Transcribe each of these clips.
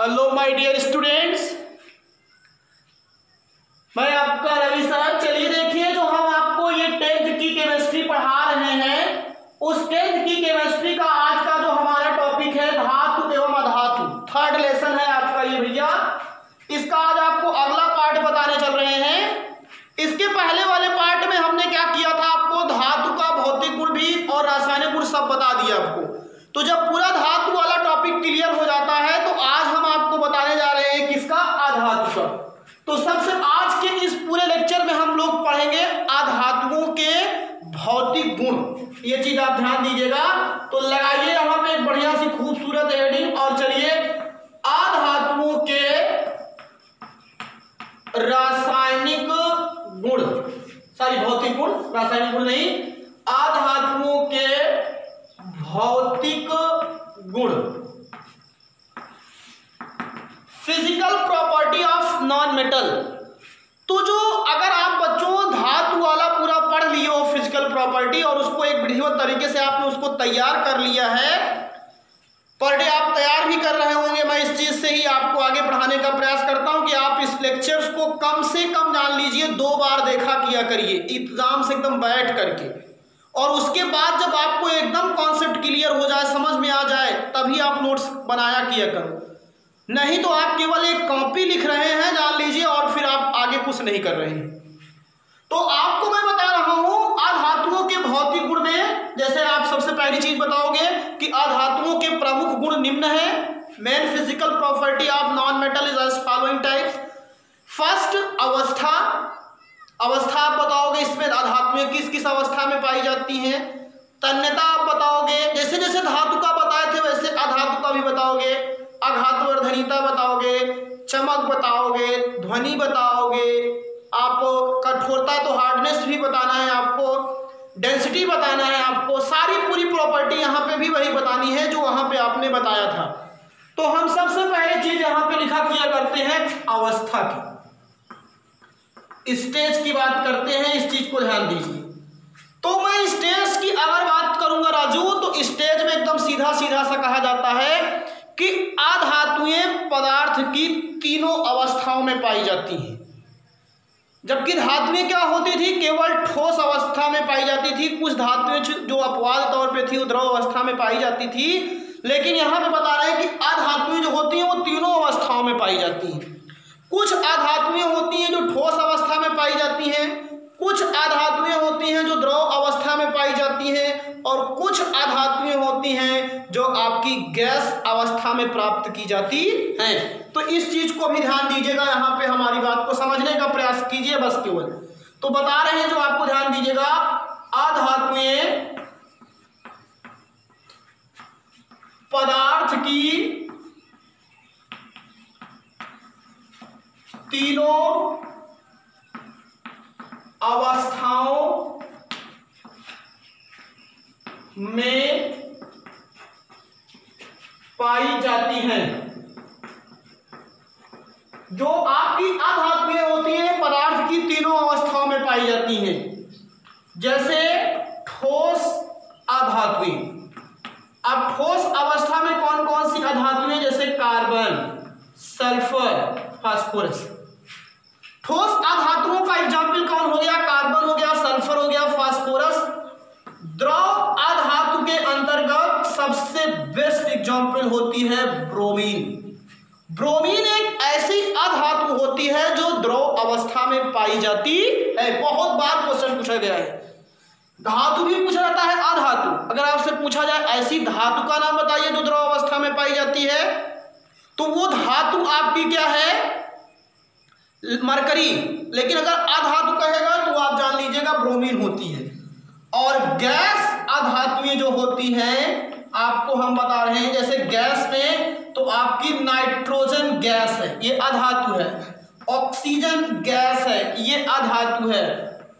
Hello my dear students, मैं आपका Ravi sir. चलिए देखिए, जो हम आपको ये 10th की केमिस्ट्री पढ़ा रहे हैं, उस 10th की केमिस्ट्री का आज का जो हमारा टॉपिक है धातु एवं अधातु, थर्ड लेसन है आपका ये भैया। इसका आज आपको अगला पार्ट बताने चल रहे हैं। इसके पहले वाले पार्ट में हमने क्या किया था, आपको धातु का भौतिक गुण भी और रासायनिक गुण सब बता दिया आपको। तो जब पूरा धातु वाला टॉपिक क्लियर हो जाता है तो आज हम आपको बताने जा रहे हैं किसका, अधातु का। तो सबसे आज के इस पूरे लेक्चर में हम लोग पढ़ेंगे अधातुओं के भौतिक गुण। ये चीज आप ध्यान दीजिएगा। तो लगाइए यहाँ पे एक बढ़िया सी खूबसूरत हेडिंग और चलिए, अधातुओं के रासायनिक गुण, सॉरी भौतिक गुण, रासायनिक गुण नहीं, अधातुओं के भौतिक गुण, physical property of non metal. तो जो अगर आप बच्चों धातु वाला पूरा पढ़ लिए हो फिजिकल प्रॉपर्टी और उसको एक विधिवत तरीके से आपने उसको तैयार कर लिया है, पर डे आप तैयार भी कर रहे होंगे। मैं इस चीज से ही आपको आगे बढ़ाने का प्रयास करता हूं कि आप इस लेक्चर्स को कम से कम जान लीजिए, 2 बार देखा किया करिए इंतजाम से एकदम बैठ करके, और उसके बाद जब आपको एकदम कॉन्सेप्ट क्लियर हो जाए, समझ में आ जाए, तभी आप नोट्स बनाया किया करो। नहीं तो आप केवल एक कॉपी लिख रहे हैं, जान लीजिए, और फिर आप आगे कुछ नहीं कर रहे हैं। तो आपको मैं बता रहा हूं अधातुओं के भौतिक गुण में, जैसे आप सबसे पहली चीज बताओगे कि अधातुओं के प्रमुख गुण निम्न है। Main physical property of non metal is as following types. First, अवस्था। अवस्था आप बताओगे, इसमें धातुएं किस किस अवस्था में पाई जाती हैं। तन्यता आप बताओगे, जैसे जैसे धातु का बताए थे वैसे अधातु का भी बताओगे। आघातवर्धनीयता बताओगे, चमक बताओगे, ध्वनि बताओगे, आप कठोरता तो हार्डनेस भी बताना है आपको, डेंसिटी बताना है आपको, सारी पूरी प्रॉपर्टी यहाँ पे भी वही बतानी है जो वहां पे आपने बताया था। तो हम सबसे पहले चीज यहाँ पे लिखा किया करते हैं अवस्था की, स्टेज की बात करते हैं। इस चीज को ध्यान दीजिए। तो मैं स्टेज की अगर बात करूंगा राजू, तो स्टेज में एकदम सीधा सीधा सा कहा जाता है कि अधातुएं पदार्थ की तीनों अवस्थाओं में पाई जाती हैं। जबकि धातुएं क्या होती थी, केवल ठोस अवस्था में पाई जाती थी। कुछ धातुएं जो अपवाद तौर पे थी वो द्रव अवस्था में पाई जाती थी, लेकिन यहां पे बता रहे हैं कि अधातुएं जो होती हैं वो तीनों अवस्थाओं में पाई जाती हैं। कुछ अधातुएं होती हैं जो ठोस अवस्था में पाई जाती हैं, कुछ अधातुएं होती हैं जो द्रव अवस्था में पाई जाती हैं, और कुछ अधातुएं होती हैं जो आपकी गैस अवस्था में प्राप्त की जाती हैं। तो इस चीज को भी ध्यान दीजिएगा, यहाँ पे हमारी बात को समझने का प्रयास कीजिए बस केवल। तो बता रहे हैं जो आपको ध्यान दीजिएगा, अधातुएं पदार्थ की तीनों अवस्थाओं में पाई जाती हैं। जो आपकी अधातुएं होती हैं पदार्थ की तीनों अवस्थाओं में पाई जाती हैं। जैसे ठोस अधातुएं। अब ठोस अवस्था में कौन कौन सी अधातुएं, जैसे कार्बन, सल्फर, फास्फोरस। ठोस अधातुओं का एग्जाम्पल कौन हो गया, कार्बन हो गया, सल्फर हो गया, फास्फोरस। द्रव अधातु के अंतर्गत सबसे बेस्ट एग्जाम्पल होती है ब्रोमीन। ब्रोमीन एक ऐसी अधातु होती है जो द्रव अवस्था में पाई जाती है। बहुत बार क्वेश्चन पूछा गया है, धातु भी पूछा जाता है, अधातु। अगर आपसे पूछा जाए ऐसी धातु का नाम बताइए जो द्रव अवस्था में पाई जाती है, तो वो धातु आपकी क्या है, मरकरी। लेकिन अगर अधातु कहेगा तो आप जान लीजिएगा ब्रोमीन होती है। और गैस अधातुएं जो होती हैं आपको हम बता रहे हैं, जैसे गैस में तो आपकी नाइट्रोजन गैस है, ये अधातु है। ऑक्सीजन गैस है, ये अधातु है।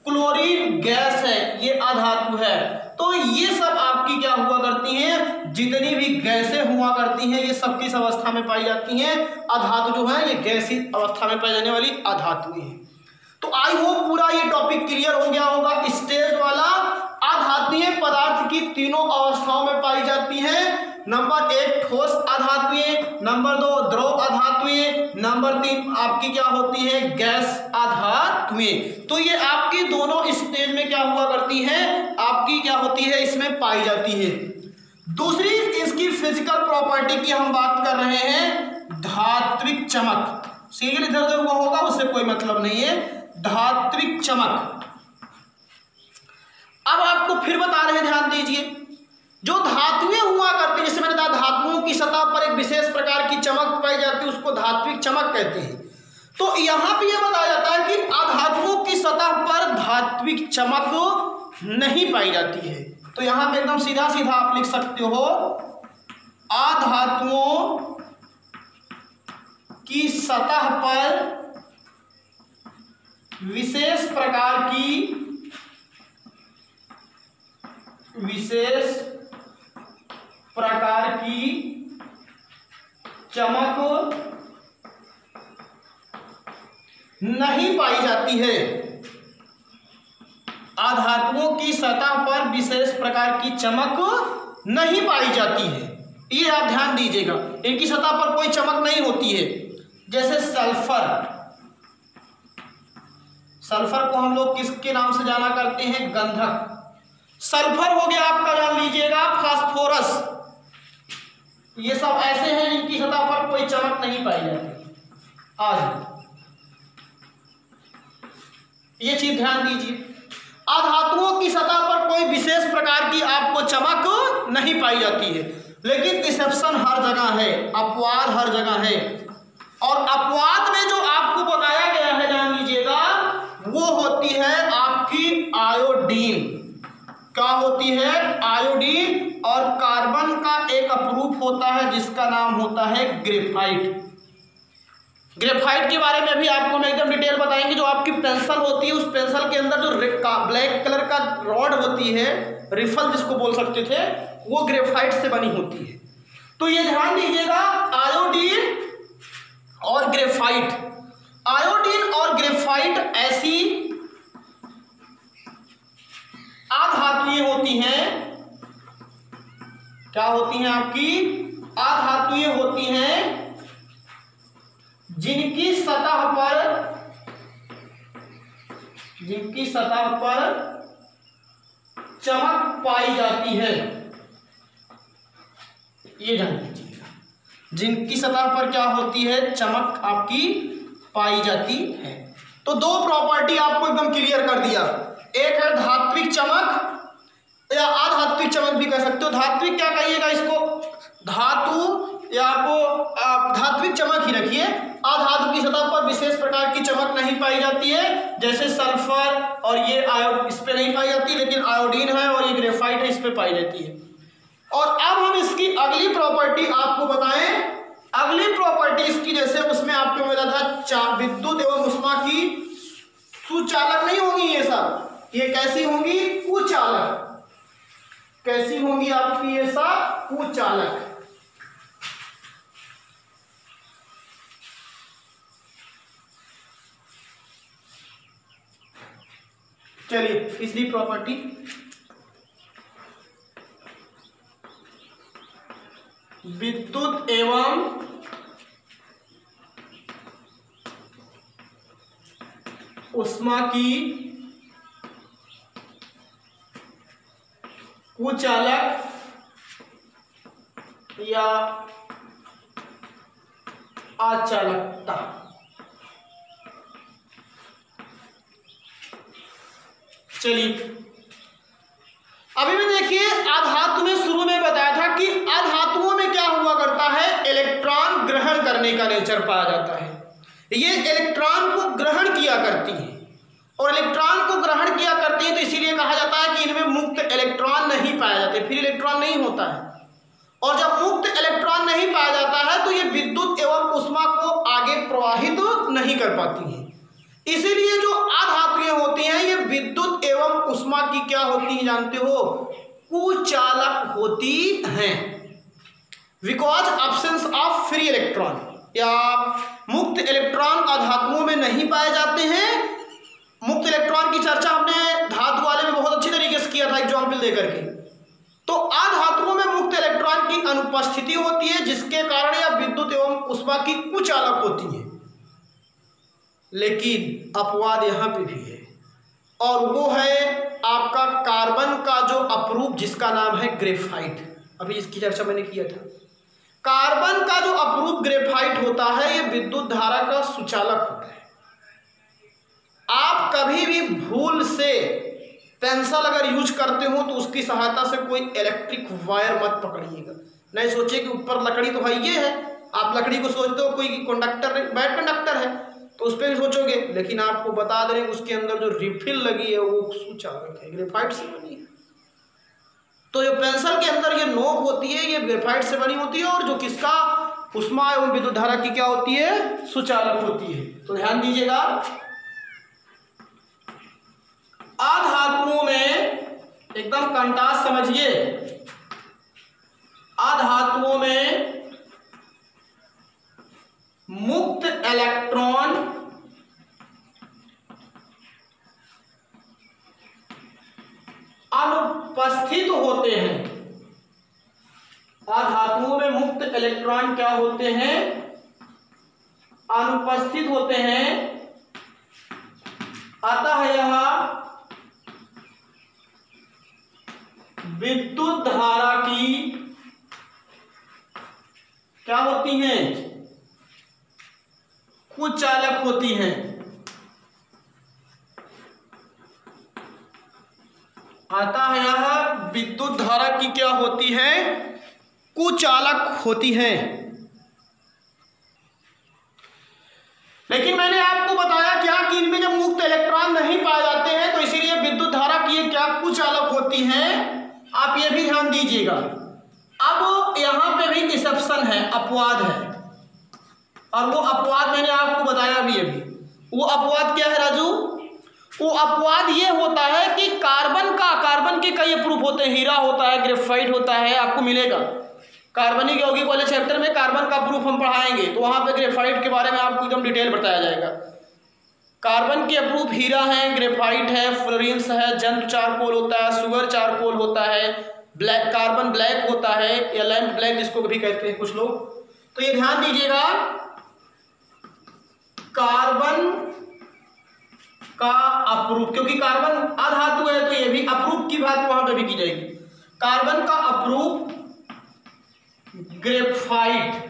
क्लोरीन गैस है, ये अधातु है। तो ये सब आपकी क्या हुआ करती हैं, जितनी भी गैसें हुआ करती हैं ये सब किस अवस्था में पाई जाती हैं, अधातु जो है ये गैसीय अवस्था में पाई जाने वाली अधातुएं हैं। तो आई होप पूरा ये टॉपिक क्लियर हो गया होगा। स्टेज वाला अधातुएं पदार्थ की तीनों अवस्थाओं में पाई जाती हैं। नंबर 1 ठोस अधातुएं, नंबर 2 द्रव अधातुएं, नंबर 3 आपकी क्या होती है गैस अधातुएं। तो ये आपकी दोनों स्टेज में क्या हुआ करती हैं, आपकी क्या होती है इसमें पाई जाती है। दूसरी इसकी फिजिकल प्रॉपर्टी की हम बात कर रहे हैं धात्विक चमक। सीरियल इधर उधर हुआ होगा उससे कोई मतलब नहीं है, धात्विक चमक। अब आपको फिर बता रहे हैं, ध्यान दीजिए, जो धातुएं हुआ करती है, जैसे मैंने कहा धातुओं की सतह पर एक विशेष प्रकार की चमक पाई जाती है, उसको धात्विक चमक कहते हैं। तो यहां पे यह बताया जाता है कि अधातुओं की सतह पर धात्विक चमक नहीं पाई जाती है। तो यहां पे एकदम सीधा सीधा आप लिख सकते हो अधातुओं की सतह पर विशेष प्रकार की चमक नहीं पाई जाती है। अधातुओं की सतह पर विशेष प्रकार की चमक नहीं पाई जाती है, ये आप ध्यान दीजिएगा, इनकी सतह पर कोई चमक नहीं होती है। जैसे सल्फर, सल्फर को हम लोग किसके नाम से जाना करते हैं, गंधक। सल्फर हो गया आपका, जान लीजिएगा फास्फोरस, ये सब ऐसे हैं जिनकी सतह पर कोई चमक नहीं पाई जाती। आज ये चीज ध्यान दीजिए, अधातुओं की सतह पर कोई विशेष प्रकार की आपको चमक नहीं पाई जाती है, लेकिन एक्सेप्शन हर जगह है, अपवाद हर जगह है। और अपवाद में जो आपको बताया गया है, जान लीजिएगा, वो होती है आपकी आयोडीन। क्या होती है, आयोडीन। और कार्बन का एक अपरूप होता है जिसका नाम होता है ग्रेफाइट। ग्रेफाइट के बारे में भी आपको मैं एकदम डिटेल बताएंगे। जो आपकी पेंसिल होती है, उस पेंसिल के अंदर जो ब्लैक कलर का रॉड होती है, रिफल जिसको बोल सकते थे, वो ग्रेफाइट से बनी होती है। तो ये ध्यान दीजिएगा, आयोडीन और ग्रेफाइट, आयोडीन और ग्रेफाइट ऐसी अधातुएं होती हैं, क्या होती हैं आपकी, अधातुएं होती हैं जिनकी सतह पर चमक पाई जाती है। ये जान लीजिएगा, जिनकी सतह पर क्या होती है, चमक आपकी पाई जाती है। तो दो प्रॉपर्टी आपको एकदम क्लियर कर दिया, एक है धात्विक चमक या अधात्विक चमक भी कह सकते हो। धात्विक क्या कहिएगा इसको, धातु, या आपको धात्विक चमक ही रखिए। अधातु की सतह पर विशेष प्रकार की चमक नहीं पाई जाती है, जैसे सल्फर और ये इस पे नहीं पाई जाती, लेकिन आयोडीन है और ये ग्रेफाइट है, इस पे पाई जाती है। और अब हम इसकी अगली प्रॉपर्टी आपको बताएं। अगली प्रॉपर्टी इसकी, जैसे उसमें आपको मिला था विद्युत एवं ऊष्मा की सुचालक नहीं होंगी, ये सब ये कैसी होंगी, कुचालक। कैसी होंगी आपकी ये सब, कुचालक। चलिए तीसरी प्रॉपर्टी, विद्युत एवं ऊष्मा की कुचालक या अचालकता। चलिए अभी भी देखिए, अधातु में शुरू में बताया था कि अधातुओं में क्या हुआ करता है, इलेक्ट्रॉन ग्रहण करने का नेचर पाया जाता है। ये इलेक्ट्रॉन को ग्रहण किया करती है, और इलेक्ट्रॉन को ग्रहण किया करती है तो इसीलिए कहा जाता है कि इनमें मुक्त इलेक्ट्रॉन नहीं पाया जाते, फिर इलेक्ट्रॉन नहीं होता है। और जब मुक्त इलेक्ट्रॉन नहीं पाया जाता है तो ये विद्युत एवं ऊष्मा को आगे प्रवाहित नहीं कर पाती हैं। इसीलिए जो अधातुएं होती हैं ये विद्युत एवं ऊष्मा की क्या होती है जानते हो, कुचालक होती हैं। Because absence of free electron, या मुक्त इलेक्ट्रॉन अधातुओं में नहीं पाए जाते हैं। मुक्त इलेक्ट्रॉन की चर्चा हमने धातु वाले में बहुत अच्छी तरीके से किया था एग्जाम्पल देकर के। तो अधातुओं में मुक्त इलेक्ट्रॉन की अनुपस्थिति होती है, जिसके कारण यह विद्युत एवं ऊष्मा की कुचालक होती है। लेकिन अपवाद यहां पे भी है, और वो है आपका कार्बन का जो अपरूप, जिसका नाम है ग्रेफाइट। अभी इसकी चर्चा मैंने किया था। कार्बन का जो अपरूप ग्रेफाइट होता है, यह विद्युत धारा का सुचालक होता है। आप कभी भी भूल से पेंसिल अगर यूज करते हो तो उसकी सहायता से कोई इलेक्ट्रिक वायर मत पकड़िएगा। नहीं सोचिए कि ऊपर लकड़ी तो है, ये है, आप लकड़ी को सोचते हो कोई कंडक्टर, बैड कंडक्टर है तो उस पर भी सोचोगे, लेकिन आपको बता दे रहे हैं उसके अंदर जो रिफिल लगी है वो सुचालक है, ग्रेफाइट से बनी है। तो जो पेंसिल के अंदर ये नोक होती है, ये ग्रेफाइट से बनी होती है, और जो किसका ऊष्मा एवं विद्युत धारा की क्या होती है, सुचालक होती है। तो ध्यान दीजिएगा, अधातुओं में एकदम कंटास समझिए, अधातुओं में मुक्त इलेक्ट्रॉन अनुपस्थित होते हैं। अधातुओं में मुक्त इलेक्ट्रॉन क्या होते हैं, अनुपस्थित होते हैं। अतः यह विद्युत धारा की क्या होती हैं, कुचालक होती हैं। अतः यह विद्युत धारा की क्या होती है, कुचालक होती हैं। लेकिन मैंने आपको बताया क्या कि इनमें जब मुक्त इलेक्ट्रॉन नहीं पाए जाते हैं तो इसीलिए विद्युत धारा की ये क्या कुचालक होती हैं। आप ये भी ध्यान दीजिएगा। अब यहां पे भी डिसेप्शन है, अपवाद है, और वो अपवाद मैंने आपको बताया भी अभी। वो अपवाद क्या है राजू, वो अपवाद ये होता है कि कार्बन के कई प्रूफ होते हैं, हीरा होता है, ग्रेफाइट होता है, आपको मिलेगा कार्बनिक यौगिक वाले चैप्टर में कार्बन का प्रूफ हम पढ़ाएंगे, तो वहां पे ग्रेफाइट के बारे में आपको एकदम डिटेल बताया जाएगा। कार्बन के प्रूफ हीरा है, ग्रेफाइट है, फ्लोरेंस है, जंतु चारकोल होता है, सुगर चारकोल होता है, ब्लैक कार्बन ब्लैक होता है, या लैंप ब्लैक जिसको भी कहते हैं कुछ लोग। तो ये ध्यान दीजिएगा, कार्बन का अपरूप, क्योंकि कार्बन अधातु है तो ये भी अपरूप की बात वहां पे भी की जाएगी। कार्बन का अपरूप ग्रेफाइट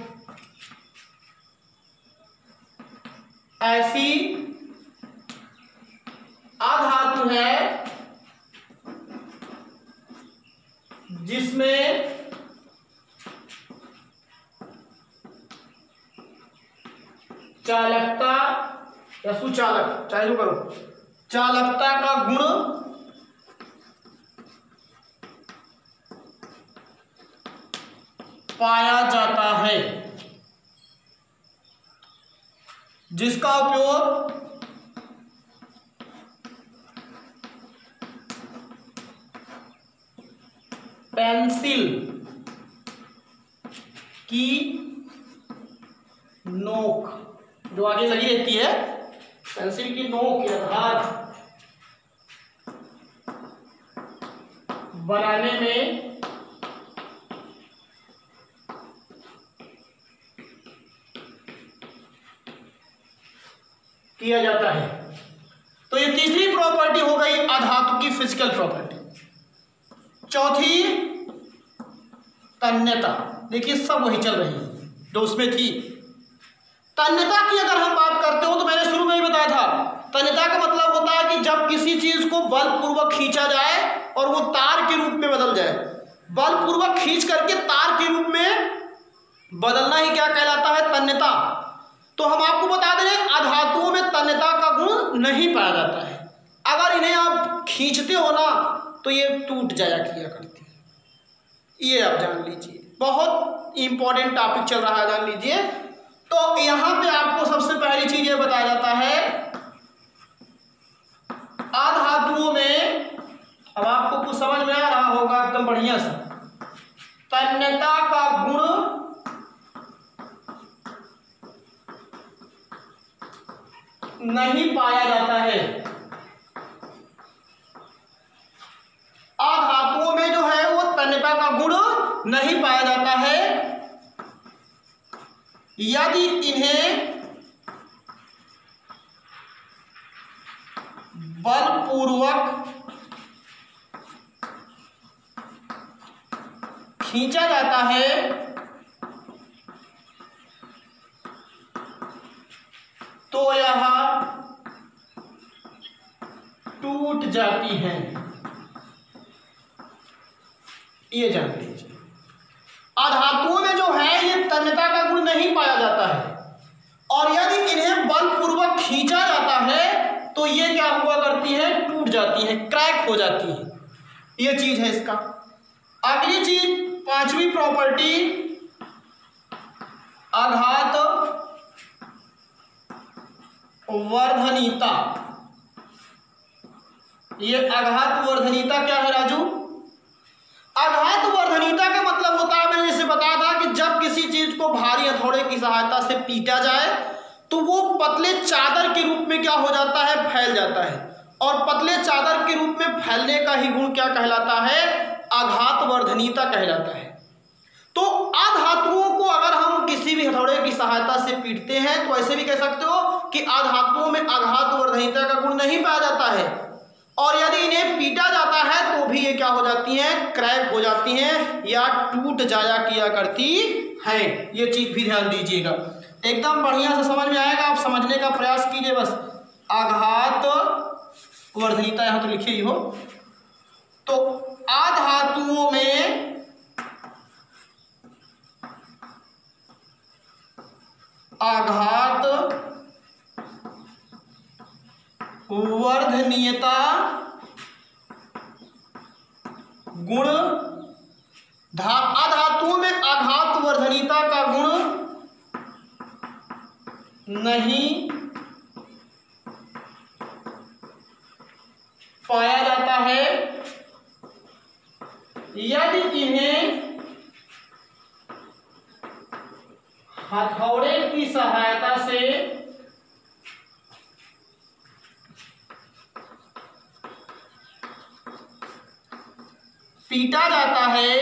ऐसी अधातु है जिसमें चालकता या सुचालक, चाहे जो करो, चालकता का गुण पाया जाता है, जिसका उपयोग पेंसिल की नोक जो आगे लगी रहती है, पेंसिल की नोक या धार बनाने में किया जाता है। तो ये तीसरी प्रॉपर्टी हो गई अधातु की फिजिकल प्रॉपर्टी। चौथी तन्यता, देखिए सब वही चल रही है जो उसमें थी। तन्यता की अगर हम बात करते हो तो मैंने शुरू में ही बताया था, तन्यता का मतलब होता है कि जब किसी चीज को बलपूर्वक खींचा जाए और वो तार के रूप में बदल जाए। बलपूर्वक खींच करके तार के रूप में बदलना ही क्या कहलाता है, तन्यता। तो हम आपको बता दें अधातुओं में तन्यता का गुण नहीं पाया जाता है। अगर इन्हें आप खींचते हो ना तो ये टूट जाया किया करती है। ये आप जान लीजिए, बहुत इंपॉर्टेंट टॉपिक चल रहा है, जान लीजिए। तो यहां पे आपको सबसे पहली चीज ये बताया जाता है अधातुओं में, अब आपको कुछ समझ में आ रहा होगा एकदम बढ़िया से, तन्यता का गुण नहीं पाया जाता है। अधातुओं में जो है वो तन्यता नहीं पाया जाता है यदि इन्हें बलपूर्वक खींचा जाता है तो यह टूट जाती हैं। ये जान लीजिए, अधातुओं में जो है ये तन्यता का गुण नहीं पाया जाता है, और यदि इन्हें बलपूर्वक खींचा जाता है तो ये क्या हुआ करती है, टूट जाती है, क्रैक हो जाती है। ये चीज है इसका। अगली चीज, पांचवी प्रॉपर्टी, आघात वर्धनीयता। ये आघात वर्धनीयता क्या है राजू? आघात वर्धनीयता का मतलब होता है, मैंने जैसे बताया था कि जब किसी चीज को भारी हथौड़े की सहायता से पीटा जाए तो वो पतले चादर के रूप में क्या हो जाता है, फैल जाता है, और पतले चादर के रूप में फैलने का ही गुण क्या कहलाता है, आघात वर्धनीयता कहलाता है। तो आधातुओं को अगर हम किसी भी हथौड़े की सहायता से पीटते हैं तो ऐसे भी कह सकते हो कि आधातुओं में आघात वर्धनीयता का गुण नहीं पाया जाता है, और यदि इन्हें पीटा जाता है तो भी ये क्या हो जाती हैं, क्रैक हो जाती हैं या टूट जाया किया करती हैं। ये चीज भी ध्यान दीजिएगा, एकदम बढ़िया से समझ में आएगा, आप समझने का प्रयास कीजिए। बस आघात वर्धनीयता यहां तो लिखी ही हो। तो आधातुओं में आघात वर्धनीयता गुण, अधातुओं में आघात वर्धनीयता का गुण नहीं पाया जाता है यदि इन्हें हथौड़े की सहायता से पीटा जाता है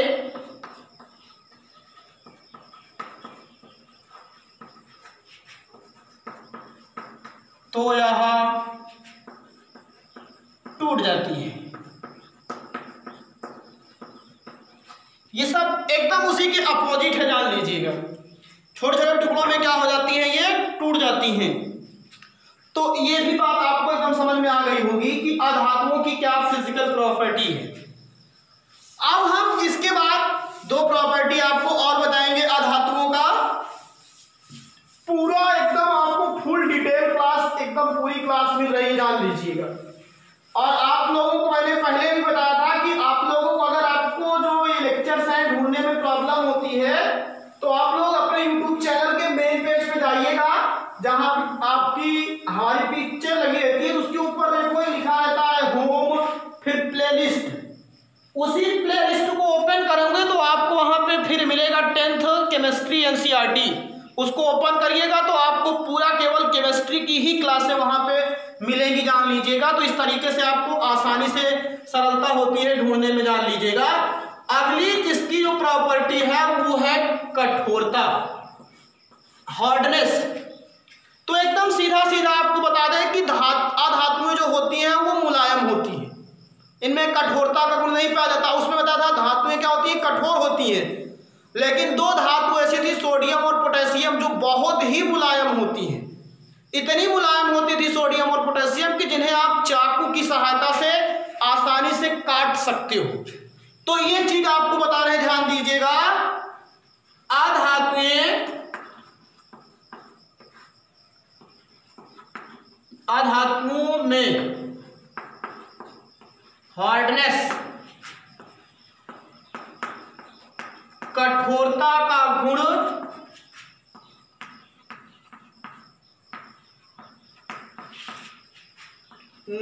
तो यह टूट जाती है। ये सब एकदम उसी के अपोजिट है, जान लीजिएगा। छोटे छोटे टुकड़ों में क्या हो जाती हैं, ये टूट जाती हैं। तो ये भी बात आपको एकदम समझ में आ गई होगी कि आधातुओं की क्या फिजिकल प्रॉपर्टी है। अब हम इसके बाद दो प्रॉपर्टी आपको और बताएंगे आधातुओं का, पूरा एकदम आपको फुल डिटेल क्लास, एकदम पूरी क्लास मिल रही है, जान लीजिएगा। और आप लोगों को मैंने पहले भी बताया था कि आप लोगों को अगर आपको जो ये लेक्चर्स हैं ढूंढने में प्रॉब्लम होती है तो आप लोग अपने YouTube चैनल के मेन पेज पे जाइएगा, जहां आपकी हमारी पिक्चर लगी रहती है, उसके ऊपर देखो लिखा रहता है होम, फिर प्लेलिस्ट। उसी प्लेलिस्ट को ओपन करोगे तो आपको वहां पे फिर मिलेगा 10th केमिस्ट्री NCERT। उसको ओपन करिएगा तो आपको पूरा केवल केमिस्ट्री की ही क्लासें वहां पे मिलेंगी, जान लीजिएगा। तो इस तरीके से आपको आसानी से सरलता होती है ढूंढने में, जान लीजिएगा। अगली इसकी जो प्रॉपर्टी है वो है कठोरता, हार्डनेस। तो एकदम सीधा सीधा आपको बता दें कि अधातुएं जो होती हैं वो मुलायम होती हैं, इनमें कठोरता का गुण नहीं पाया जाता। उसमें बताया था धातुएं क्या होती हैं, कठोर होती हैं। लेकिन दो धातु ऐसी थी, सोडियम और पोटेशियम, जो बहुत ही मुलायम होती हैं। इतनी मुलायम होती थी सोडियम और पोटेशियम कि जिन्हें आप चाकू की सहायता से आसानी से काट सकते हो। तो ये चीज आपको बता रहे हैं, ध्यान दीजिएगा। अधातुओं में हार्डनेस, कठोरता का गुण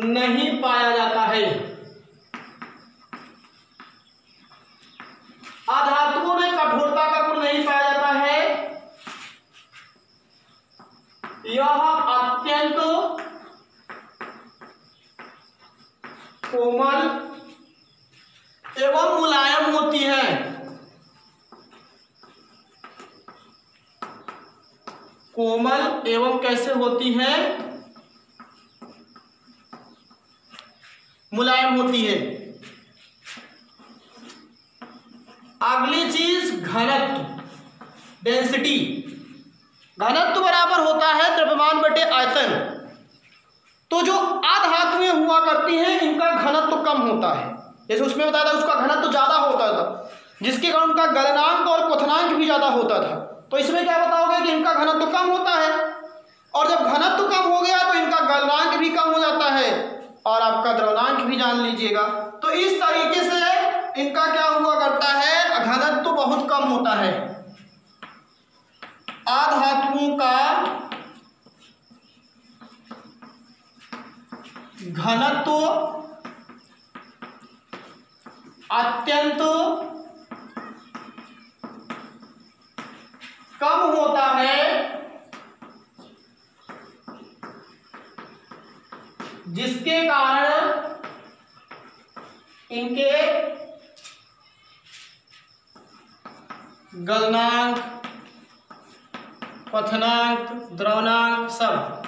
नहीं पाया जाता है। अधातुओं में कठोरता का गुण नहीं पाया जाता है, यह अत्यंत कोमल एवं मुलायम होती है। कोमल एवं कैसे होती हैं, मुलायम होती है। अगली चीज घनत्व, डेंसिटी। घनत्व बराबर होता है द्रव्यमान बटे आयतन। तो जो अधातुएं हुआ करती हैं इनका घनत्व कम होता है। जैसे उसमें बताया था उसका घनत्व ज्यादा होता था, जिसके कारण उनका गलनांक और क्वथनांक भी ज्यादा होता था। तो इसमें क्या बताओगे कि इनका घनत्व कम होता है, और जब घनत्व कम हो गया तो इनका गलनांक भी कम हो जाता है और आपका द्रवनांक भी जान लीजिएगा। तो इस तरीके से इनका क्या हुआ करता है, घनत्व बहुत कम होता है। अधातुओं का घनत्व अत्यंत कम होता है, जिसके कारण इनके गलनांक, क्वथनांक, द्रवनांक सब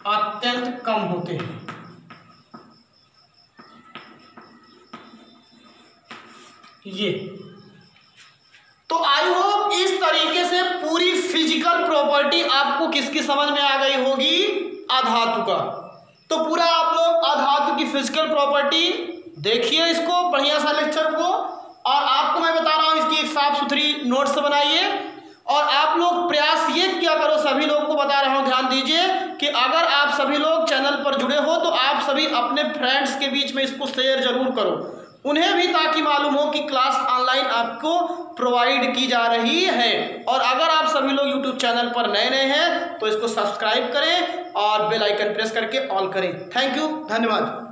अत्यंत कम होते हैं। ये तो आई होप इस तरीके से पूरी फिजिकल प्रॉपर्टी आपको किसकी समझ में आ गई होगी, अधातु का। तो पूरा आप लोग अधातु की फिजिकल प्रॉपर्टी देखिए, इसको बढ़िया सा लेक्चर को, और आपको मैं बता रहा हूं इसकी एक साफ सुथरी नोट्स बनाइए। और आप लोग प्रयास ये क्या करो, सभी लोगों को बता रहा हूं, ध्यान दीजिए कि अगर आप सभी लोग चैनल पर जुड़े हो तो आप सभी अपने फ्रेंड्स के बीच में इसको शेयर जरूर करो, उन्हें भी, ताकि मालूम हो कि क्लास ऑनलाइन आपको प्रोवाइड की जा रही है। और अगर आप सभी लोग यूट्यूब चैनल पर नए हैं तो इसको सब्सक्राइब करें और बेल आइकन प्रेस करके ऑल करें। थैंक यू, धन्यवाद।